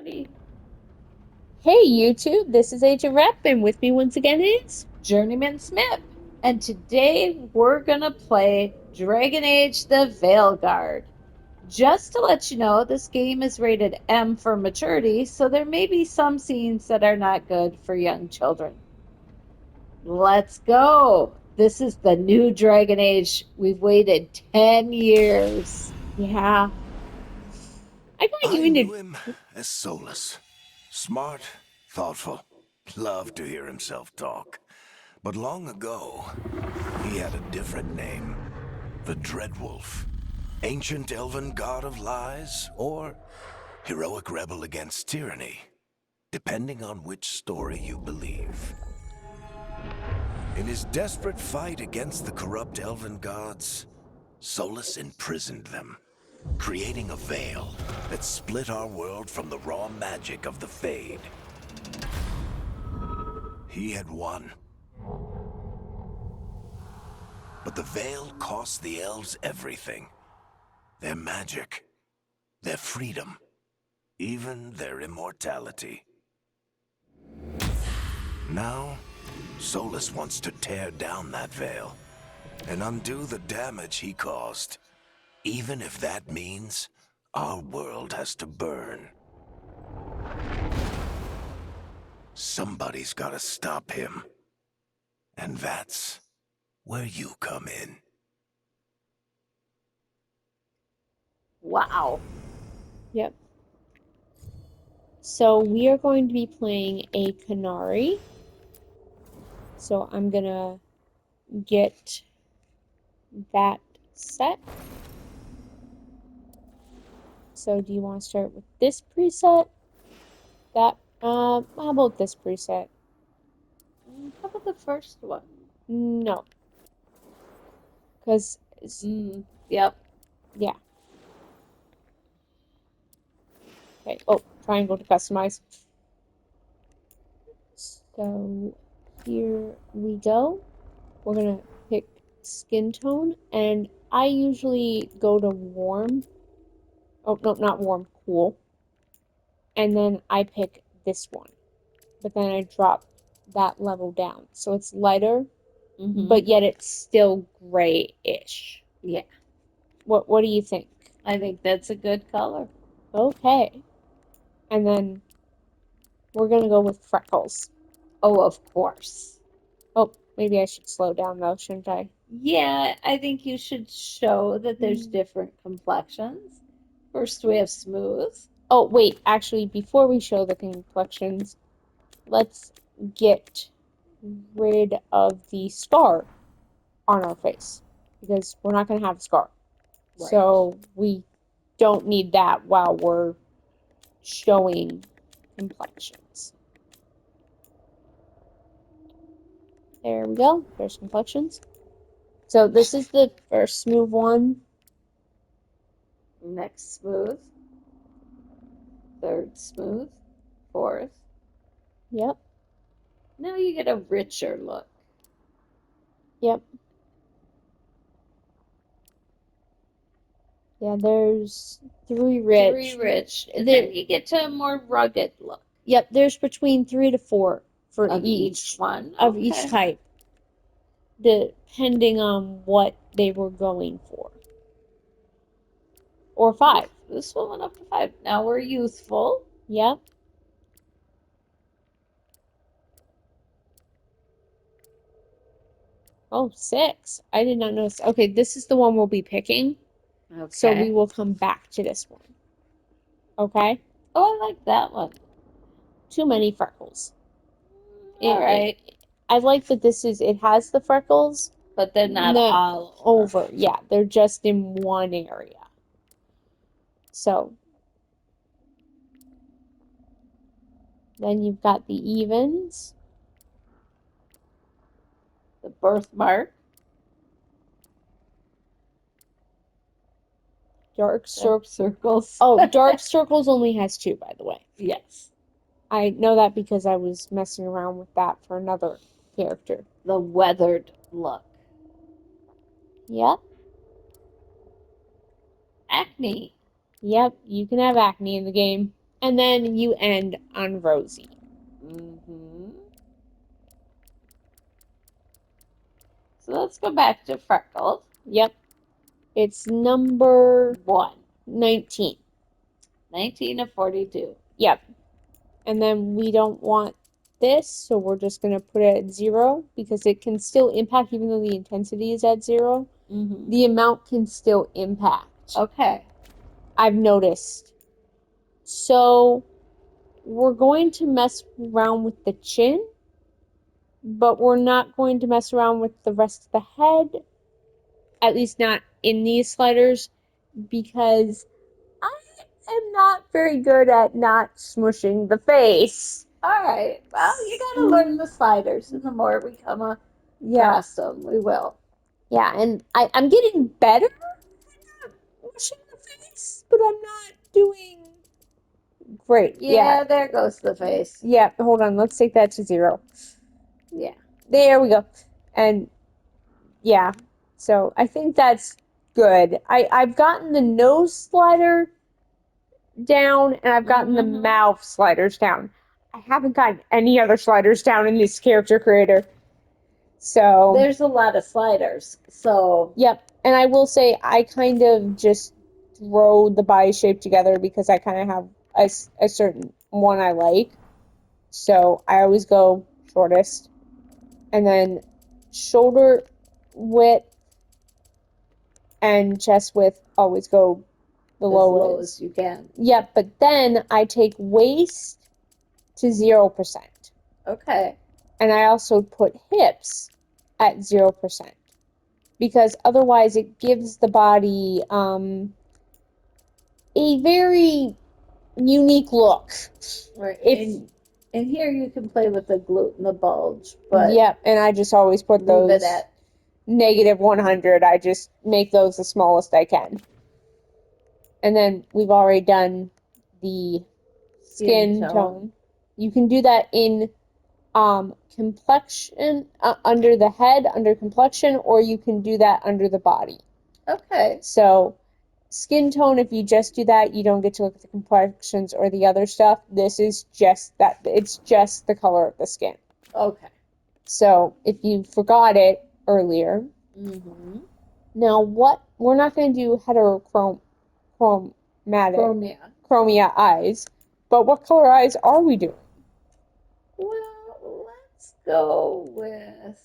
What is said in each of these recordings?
everybody. Hey YouTube, this is Agent Rep, and with me once again is Journeyman Smith. And today we're going to play Dragon Age the Veilguard. Just to let you know, this game is rated M for maturity, so there may be some scenes that are not good for young children. Let's go! This is the new Dragon Age. We've waited 10 years. yeah. I got you I knew into him as Solus. Smart, thoughtful, loved to hear himself talk. But long ago, he had a different name. The Dreadwolf. Ancient elven god of lies, or heroic rebel against tyranny, depending on which story you believe. In his desperate fight against the corrupt elven gods, Solus imprisoned them, creating a veil that split our world from the raw magic of the Fade. He had won. But the veil cost the elves everything. Their magic, their freedom, even their immortality. Now, Solus wants to tear down that veil and undo the damage he caused, even if that means our world has to burn. Somebody's gotta stop him. And that's where you come in. Wow. Yep. So we are going to be playing a Canary. So I'm gonna get that set. So do you want to start with this preset? How about this preset? How about the first one? No, because Yep. yeah. Okay. Oh, triangle to customize. So here we go. We're gonna pick skin tone, and I usually go to warm. Oh, no, not warm, cool. And then I pick this one. But then I drop that level down. So it's lighter, but yet it's still grayish. Yeah. What do you think? I think that's a good color. Okay. And then we're gonna go with freckles. Oh, of course. Oh, maybe I should slow down though, shouldn't I? Yeah, I think you should show that there's different complexions. First, we have smooth. Oh, wait, actually, before we show the complexions, let's get rid of the scar on our face because we're not going to have a scar. Right. So we don't need that while we're showing complexions. There we go. There's complexions. So this is the first smooth one. Next, smooth. Third, smooth. Fourth. Yep, Now you get a richer look. yep. Yeah, there's three rich. Three rich. And There, then you get to a more rugged look yep, there's between 3 to 4 for of each one. of each Okay. type, depending on what they were going for. Or 5. This one went up to 5. Now we're youthful. Yep. Oh, 6. I did not notice. Okay, this is the one we'll be picking. Okay. So we will come back to this one. Okay? Oh, I like that one. Too many freckles. All right. I like that it has the freckles, But they're not all over. Yeah, they're just in one area. So then you've got the evens. The birthmark. Dark circles. Oh, dark circles only has 2, by the way. Yes. I know that because I was messing around with that for another character. The weathered look. Yep. Acne. Yep, you can have acne in the game. And then you end on Rosie. Mm-hmm. So let's go back to Freckled. Yep. It's number 1. 19. 19 of 42. Yep. And then we don't want this, so we're just going to put it at 0 because it can still impact even though the intensity is at 0. Mm-hmm. The amount can still impact. Okay. I've noticed. So we're going to mess around with the chin, but we're not going to mess around with the rest of the head, at least not in these sliders, because I am not very good at not smushing the face. All right. Well, you got to learn the sliders, and the more we come Yeah, across them, we will. yeah, and I'm getting better at mushing the face, but I'm not doing great. Yeah, Yeah, there goes the face. yeah, hold on, let's take that to 0. Yeah. There we go. And yeah, so I think that's good. I've gotten the nose slider down and I've gotten the Mm-hmm. mouth sliders down. I haven't gotten any other sliders down in this character creator. So, There's a lot of sliders. So, yep. And I will say I kind of just throw the body shape together because I kind of have a certain one I like. So I always go shortest. And then shoulder width and chest width always go the as low lowest. as you can. Yep, but then I take waist to 0%. Okay. And I also put hips at 0% because otherwise it gives the body a very unique look. Right. If And here you can play with the glute and the bulge, but Yep, and I just always put leave those it at negative 100. I just make those the smallest I can. And then we've already done the skin tone. You can do that in complexion under the head, under complexion, or you can do that under the body. Okay. So skin tone, if you just do that, you don't get to look at the complexions or the other stuff. This is just that, it's just the color of the skin. Okay. So if you forgot it earlier, Mm-hmm. now what, we're not going to do chromia eyes, but what color eyes are we doing? Well, let's go with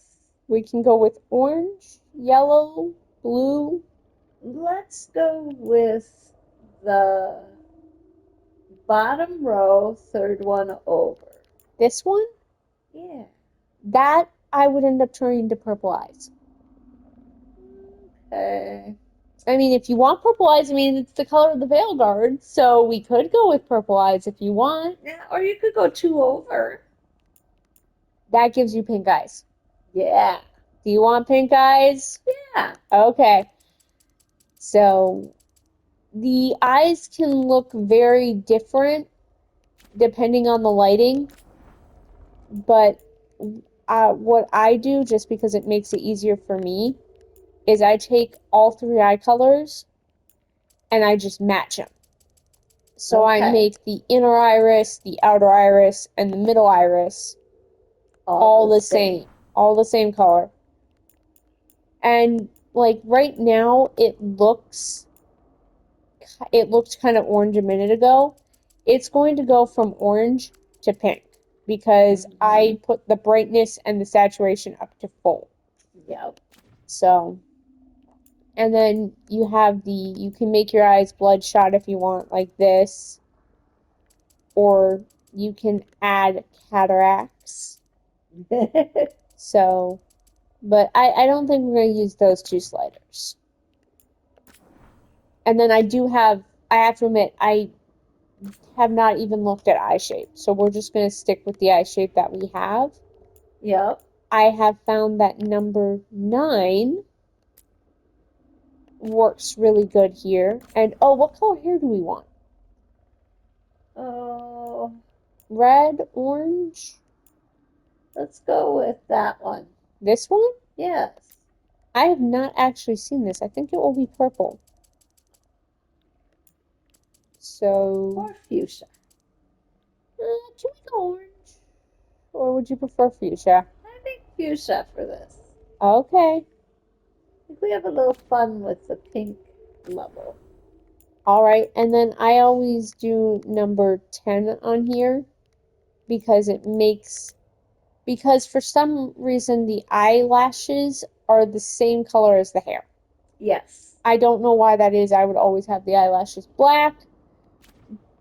We can go with orange, yellow, blue. let's go with the bottom row, third one over. This one, Yeah. that I would end up turning to purple eyes. Okay. I mean, if you want purple eyes, I mean, it's the color of the Veilguard, so we could go with purple eyes if you want. Yeah, or you could go 2 over. That gives you pink eyes. Yeah. Do you want pink eyes? Yeah. Okay. So the eyes can look very different depending on the lighting, but what I do, just because it makes it easier for me, is I take all 3 eye colors and I just match them. So I Okay. make the inner iris, the outer iris, and the middle iris all the same. All the same color. And like right now it looked kind of orange a minute ago. It's going to go from orange to pink because I put the brightness and the saturation up to full. Yep. So, and then you can make your eyes bloodshot if you want, like this, or you can add cataracts. So, but I don't think we're going to use those 2 sliders. And then I have to admit, I have not even looked at eye shape. So we're just going to stick with the eye shape that we have. Yep. I have found that number 9 works really good here. And oh, what color hair do we want? Oh, Red, orange? let's go with that one. This one? Yes. I have not actually seen this. I think it will be purple. So, Or fuchsia. can we go orange? Or would you prefer fuchsia? I think fuchsia for this. Okay. I think we have a little fun with the pink level. All right. And then I always do number 10 on here because because for some reason the eyelashes are the same color as the hair. Yes. I don't know why that is. I would always have the eyelashes black,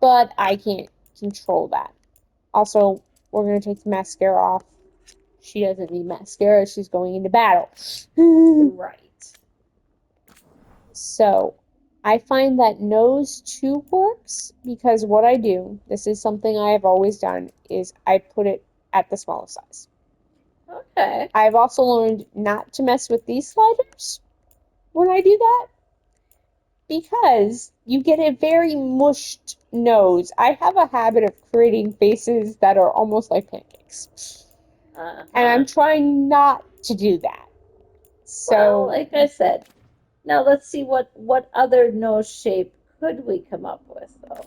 but I can't control that. Also, we're going to take the mascara off. She doesn't need mascara. She's going into battle. Right. So, I find that nose 2 works because what I do, this is something I have always done, is I put it at the smallest size. Okay. I've also learned not to mess with these sliders when I do that because you get a very mushed nose. I have a habit of creating faces that are almost like pancakes. Uh-huh. And I'm trying not to do that. Well, So, like I said, now let's see what other nose shape could we come up with though,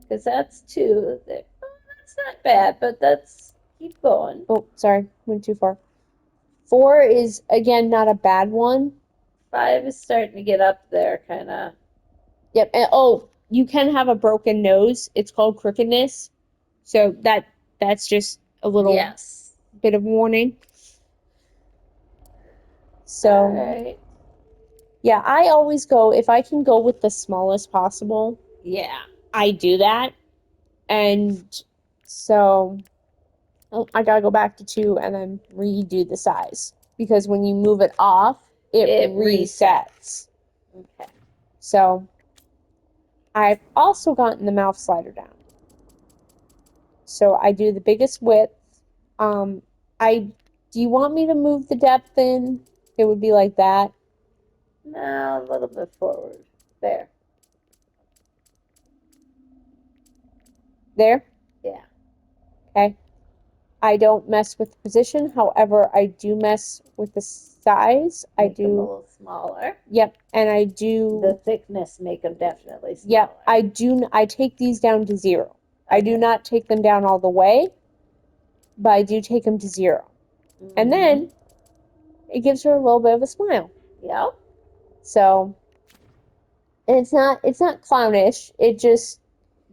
because that's two. That, oh, that's not bad, but let's keep going. oh, sorry, went too far. 4 is again not a bad one. 5 is starting to get up there, kind of. Yep. And oh, you can have a broken nose. It's called crookedness. So that's just a little Yes. bit of warning. All So, right. yeah, I always go if I can go with the smallest possible, Yeah. I do that. And so oh, I gotta go back to 2 and then redo the size because when you move it off, it It resets. Okay. So I've also gotten the mouth slider down. So I do the biggest width. Um, I do you want me to move the depth in? It would be like that. Now a little bit forward. There. There. Yeah. Okay. I don't mess with the position. However, I do mess with the size. I Make them a do. little smaller. Yep, and I do. The thickness make them definitely smaller. Yep, I do. I take these down to 0. I do Okay. not take them down all the way, but I do take them to 0. And then it gives her a little bit of a smile. Yep. So, and it's not clownish. It just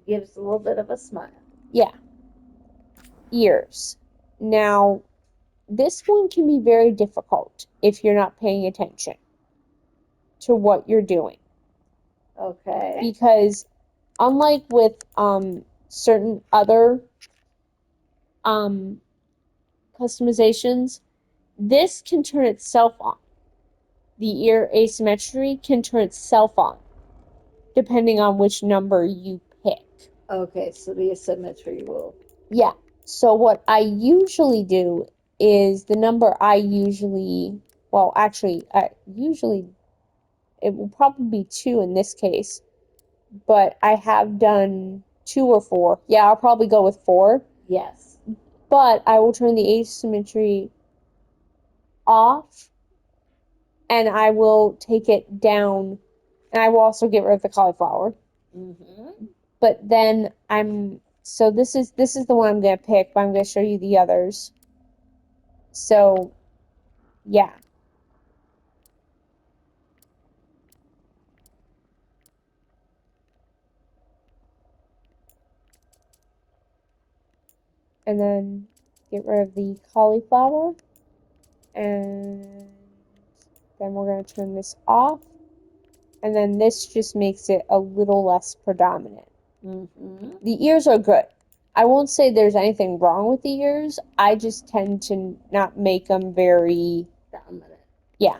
Gives a little bit of a smile. yeah. Ears. Now, this one can be very difficult if you're not paying attention to what you're doing. Okay. Because unlike with certain other customizations, this can turn itself on. The ear asymmetry can turn itself on depending on which number you pick. Okay, so the asymmetry will. Yeah. So what I usually do is the number I usually, well, actually, usually it will probably be 2 in this case, but I have done 2 or 4. Yeah, I'll probably go with 4. Yes. But I will turn the asymmetry off and I will take it down and I will also get rid of the cauliflower. But then so this is the one I'm gonna pick, but I'm gonna show you the others. So yeah. And then get rid of the cauliflower. And then we're going to turn this off. And then this just makes it a little less predominant. The ears are good. I won't say there's anything wrong with the ears. I just tend to not make them very Dominant. yeah.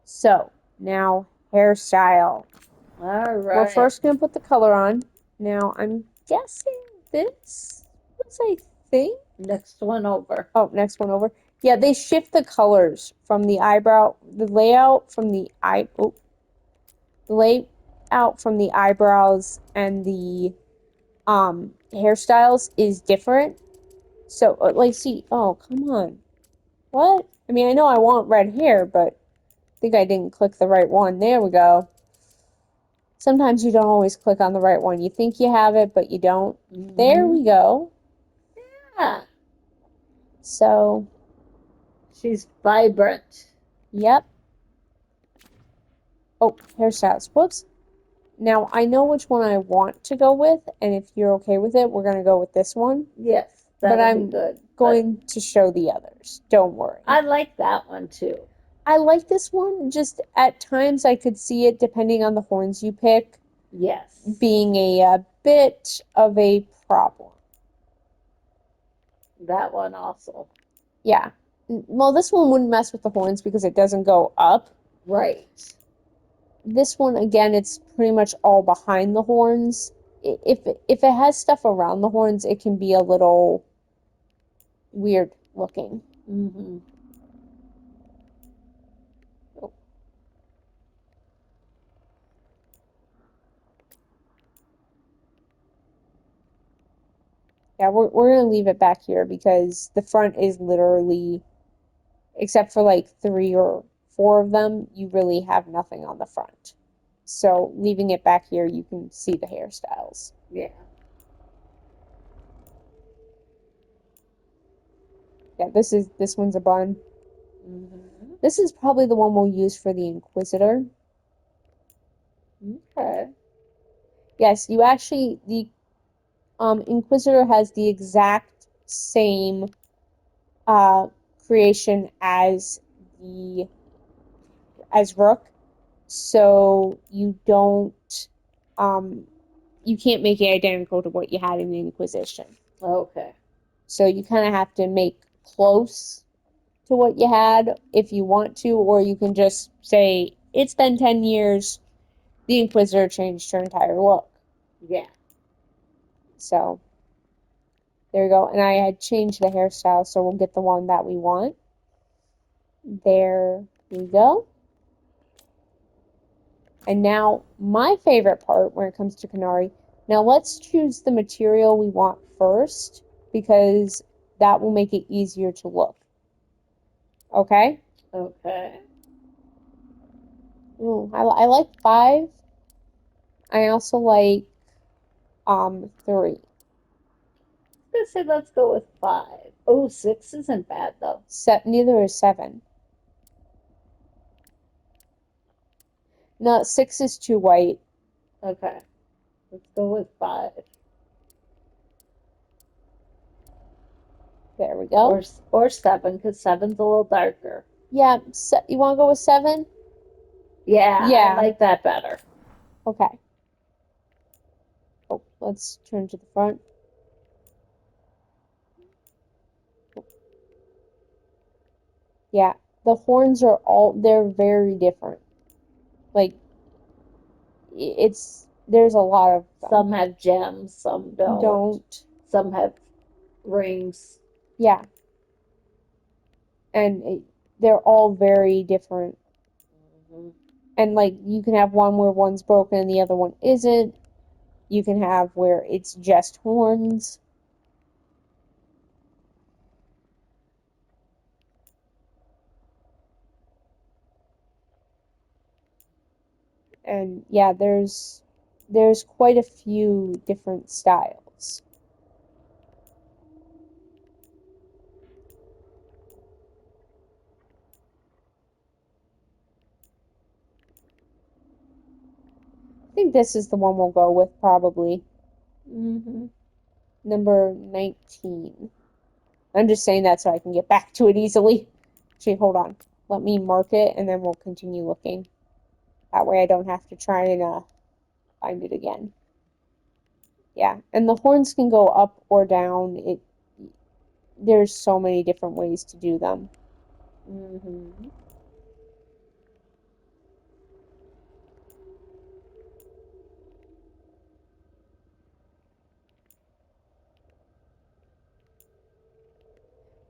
So now hairstyle. All right. We're first going to put the color on. Now I'm guessing this was, I think. Next one over. Oh, next one over. Yeah, they shift the colors from the eyebrow, the layout from the layout from the eyebrows and the hairstyles is different. So, like, see, oh, come on. What? I mean, I know I want red hair, but I think I didn't click the right one. There we go. Sometimes you don't always click on the right one. You think you have it, but you don't. There Mhm. we go. Yeah, So, she's vibrant. yep. Oh, hairstyles. Whoops. Now, I know which one I want to go with, and if you're okay with it, we're going to go with this one. Yes, But that'll be I'm good. But going to show the others. Don't worry. I like that one too. I like this one, just at times I could see it, depending on the horns you pick, Yes. being a bit of a problem. That one also. Yeah. Well, this one wouldn't mess with the horns because it doesn't go up. Right. This one, again, it's pretty much all behind the horns. If it has stuff around the horns, it can be a little weird looking. Mm-hmm. Oh. Yeah, we're gonna leave it back here because the front is literally, except for like 3 or 4 of them, you really have nothing on the front. So leaving it back here, you can see the hairstyles. Yeah. Yeah, this one's a bun. Mm-hmm. This is probably the one we'll use for the Inquisitor. Okay. Yes, you actually the Inquisitor has the exact same uh creation the as Rook, so um you can't make it identical to what you had in the Inquisition. Okay. So you kind of have to make close to what you had if you want to, or you can just say it's been 10 years, the Inquisitor changed her entire look. Yeah. So there you go. And I had changed the hairstyle, so we'll get the one that we want. There we go. And now my favorite part when it comes to Canary. Now let's choose the material we want first because that will make it easier to look. Okay? Okay. Ooh, I like 5. I also like 3. Let's say let's go with 5. Oh, 6 isn't bad though. Neither is 7. No, 6 is too white. Okay. Let's go with 5. There we go. Or 7, because 7's a little darker. Yeah, you want to go with 7? Yeah, I Yeah. like that better. Okay. Oh, let's turn to the front. Yeah, the horns they're very different. Like, there's a lot of them. Some have gems, some don't. Some have rings. Yeah. And they're all very different. Mhm. And, like, you can have one where one's broken and the other one isn't. You can have where it's just horns. And yeah, there's quite a few different styles. I think this is the one we'll go with probably. Mm-hmm. Number 19. I'm just saying that so I can get back to it easily. Actually, hold on. Let me mark it and then we'll continue looking. That way I don't have to try and find it again. Yeah, and the horns can go up or down. There's so many different ways to do them. Mm-hmm.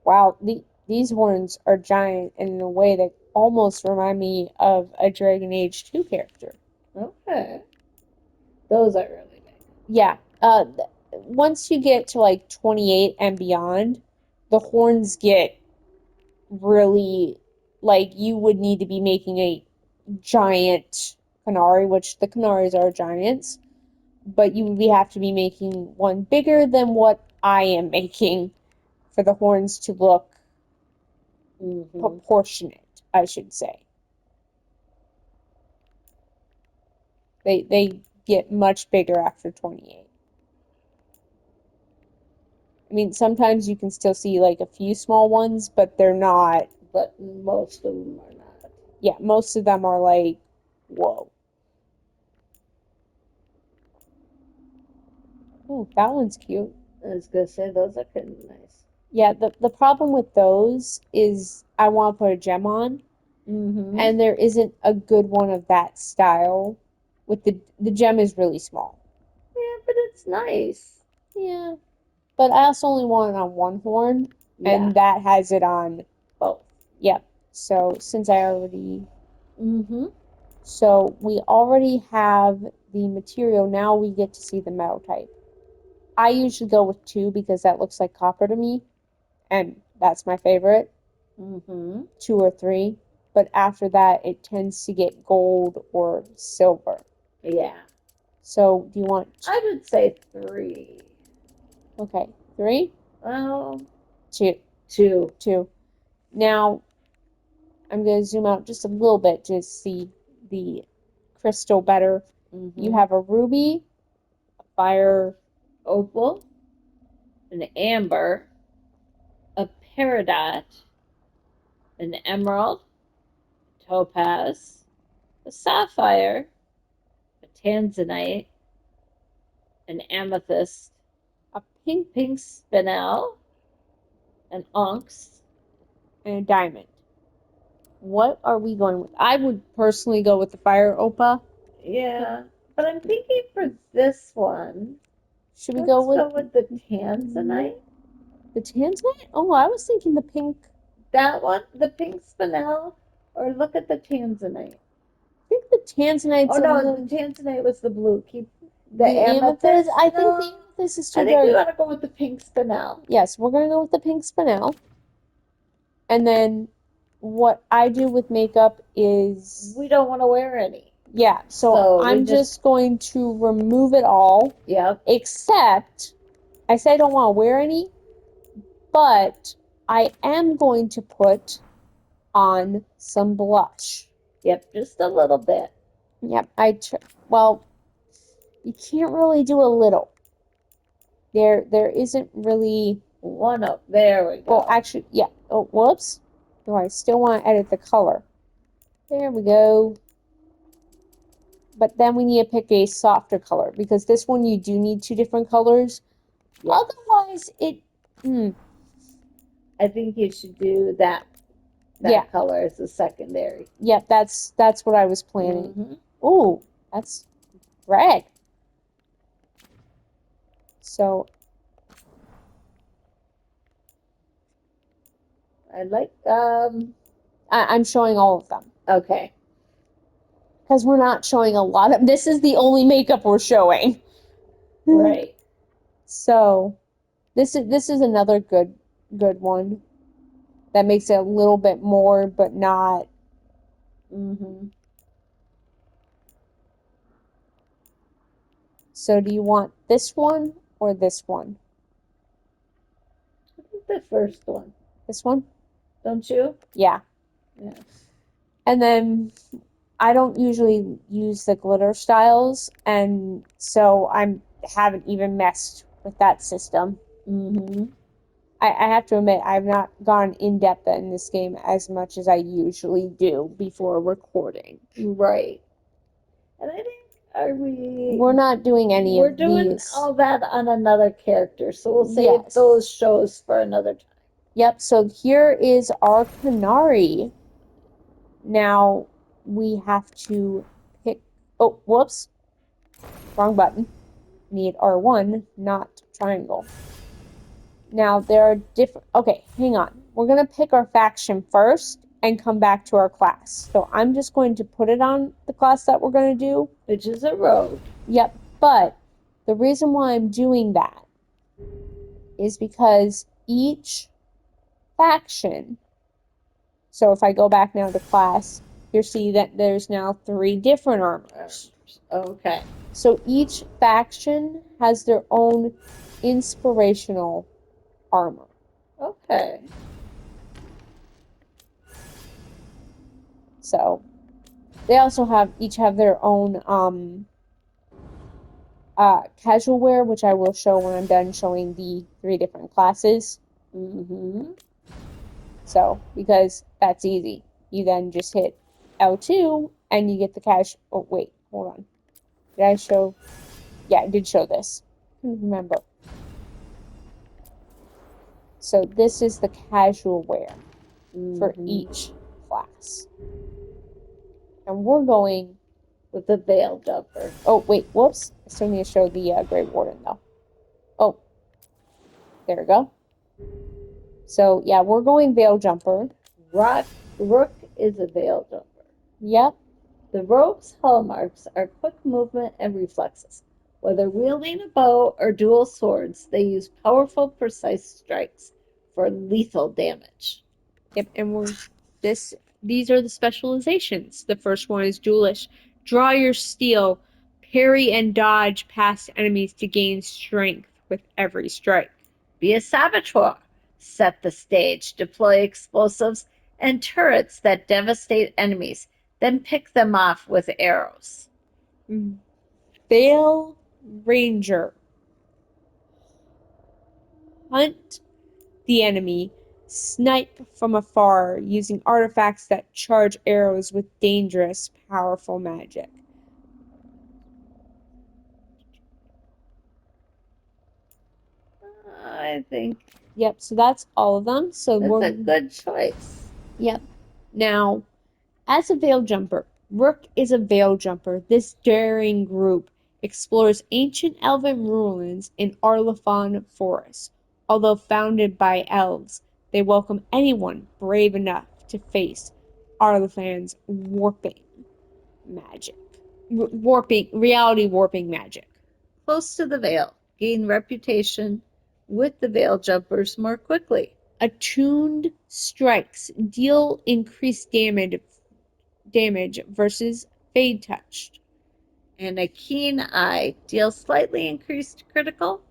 Wow, these horns are giant and in a way that almost remind me of a Dragon Age 2 character. Okay. Those are really big. Yeah, once you get to like 28 and beyond, the horns get really, like, you would need to be making a giant Canary, which the Canaries are giants, but you would have to be making one bigger than what I am making for the horns to look proportionate, I should say. They get much bigger after 28. I mean, sometimes you can still see like a few small ones, but they're not. But most of them are not. Yeah, most of them are like, whoa. Oh, that one's cute. I was gonna say those are kind of nice. Yeah, the problem with those is I want to put a gem on, and there isn't a good one of that style. With the gem is really small. Yeah, but it's nice. Yeah, but I also only want it on one horn, Yeah. and that has it on both. Yep. So since I already, Mm-hmm. so we already have the material. Now we get to see the metal type. I usually go with 2 because that looks like copper to me, and that's my favorite. 2 or 3. But after that, it tends to get gold or silver. Yeah. So do you want? I would say 3. Okay, 3. Well, 2. 2. 2. Now I'm going to zoom out just a little bit to see the crystal better. You have a ruby, a fire opal, an amber, a peridot, an emerald, a topaz, a sapphire, a tanzanite, an amethyst, a pink spinel, an onyx, and a diamond. What are we going with? I would personally go with the fire opal. Yeah, but I'm thinking for this one, Should we let's go with the tanzanite? the tanzanite? Oh, I was thinking the pink. That one, the pink spinel, or look at the tanzanite. I think the tanzanite's Oh a no, little. the tanzanite was the blue. Keep The amethyst. I think the amethyst is too I think dark. we want to go with the pink spinel. Yes, we're gonna go with the pink spinel. And then what I do with makeup is we don't want to wear any. Yeah, so I'm just going to remove it all. Yep. Except I say I don't want to wear any, but I am going to put on some blush. Yep, just a little bit. Yep, well, you can't really do a little. There isn't really one up. There we go. Well, actually, yeah. Oh, whoops. No, I still want to edit the color. There we go. But then we need to pick a softer color because this one you do need 2 different colors. Yes. Otherwise, I think you should do that color as a secondary. Yep, that's what I was planning. Oh, that's red. So I like I'm showing all of them. Okay. Because we're not showing a lot of this is the only makeup we're showing. Right. So this is another good one that makes it a little bit more, but not. So do you want this one or this one? I think the first one. This one? Don't you? Yeah. Yeah. And then I don't usually use the glitter styles, and so I haven't even messed with that system. I have to admit, I've not gone in depth in this game as much as I usually do before recording. Right. And I think, we're not doing any of these. We're doing all that on another character, so we'll save those shows for another time. Yep, so here is our Canary. Now we have to pick. Oh, whoops. Wrong button. Need R1, not triangle. Now there are different. Okay, hang on. We're going to pick our faction first and come back to our class. So I'm just going to put it on the class that we're going to do, which is a rogue. Yep, but the reason why I'm doing that is because each faction. So if I go back now to class, you see that there's now 3 different armors. Okay. So each faction has their own inspirational armor. Okay. So they also each have their own casual wear, which I will show when I'm done showing the 3 different classes. Mm-hmm. So, because that's easy. You then just hit L2 and you get the oh wait, hold on. Did I show? Yeah, I did show this. I couldn't remember. So this is the casual wear for each class. And we're going with the veil jumper. Oh, wait, whoops. I still need to show the Grey Warden, though. Oh, there we go. So, yeah, we're going Veil Jumper. Rook is a veil jumper. Yep. The rogue's hallmarks are quick movement and reflexes. Whether wielding a bow or dual swords, they use powerful, precise strikes for lethal damage. Yep, and these are the specializations. The first one is Duelish. Draw your steel, parry and dodge past enemies to gain strength with every strike. Be a saboteur. Set the stage, deploy explosives and turrets that devastate enemies, then pick them off with arrows. Veil Ranger. Hunt the enemy, snipe from afar using artifacts that charge arrows with dangerous, powerful magic. I think Yep, so that's all of them. So that's a good choice. Yep. Now, as a veil jumper, Rook is a veil jumper. This daring group explores ancient elven ruins in Arlethon Forest. Although founded by elves, they welcome anyone brave enough to face Arlethon's warping magic. Reality warping magic. Close to the veil, gain reputation with the veil jumpers more quickly. Attuned strikes deal increased damage versus fade touched. And a keen eye deals slightly increased critical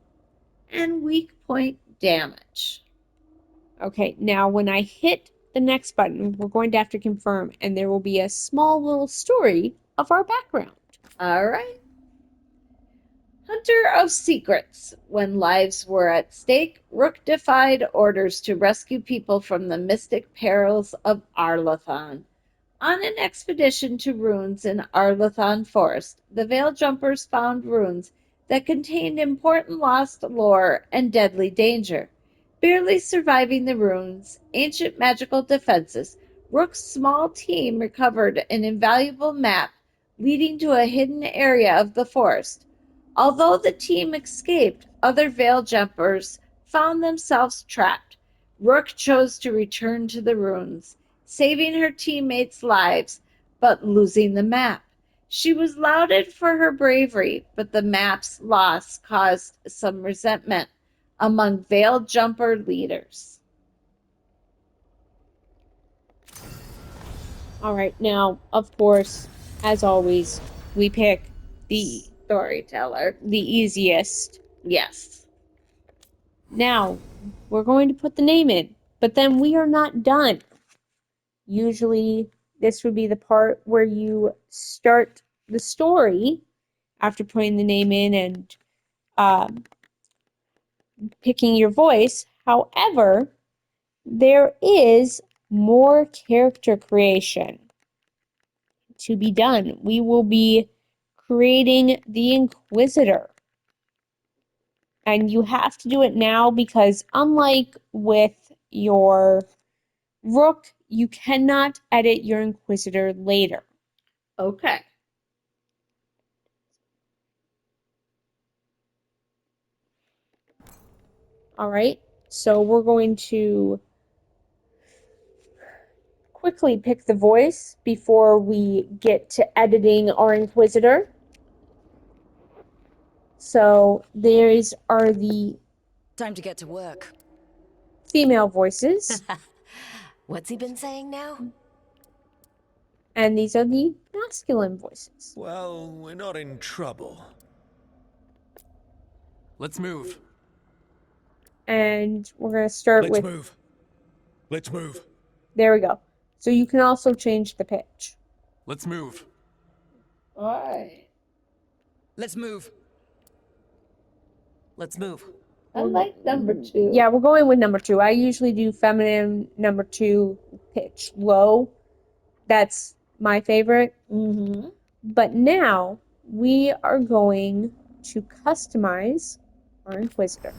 and weak point damage. Okay, now when I hit the next button, we're going to have to confirm, and there will be a small little story of our background. All right. Hunter of secrets. When lives were at stake, Rook defied orders to rescue people from the mystic perils of Arlethon. On an expedition to ruins in Arlethon Forest, the Veil Jumpers found runes that contained important lost lore and deadly danger. Barely surviving the ruins' ancient magical defenses, Rook's small team recovered an invaluable map leading to a hidden area of the forest. Although the team escaped, other Veil Jumpers found themselves trapped. Rook chose to return to the ruins, saving her teammates' lives, but losing the map. She was lauded for her bravery, but the map's loss caused some resentment among Veil Jumper leaders. All right, now, of course, as always, we pick the Storyteller. the easiest. Yes. Now, we're going to put the name in, but then we are not done. Usually, this would be the part where you start the story after putting the name in and picking your voice. However, there is more character creation to be done. We will be creating the Inquisitor. And you have to do it now because, unlike with your Rook, you cannot edit your Inquisitor later. Okay. All right, so we're going to quickly pick the voice before we get to editing our Inquisitor. So these are the Time to get to work. female voices. What's he been saying now? And these are the masculine voices. Well, we're not in trouble. Let's move. And we're going to start Let's with, move. Let's move. there we go. So you can also change the pitch. Let's move. All right. Let's move. Let's move. I like number 2. Yeah, we're going with number 2. I usually do feminine number 2 pitch low. That's my favorite. Mm-hmm. But now we are going to customize our Inquisitor.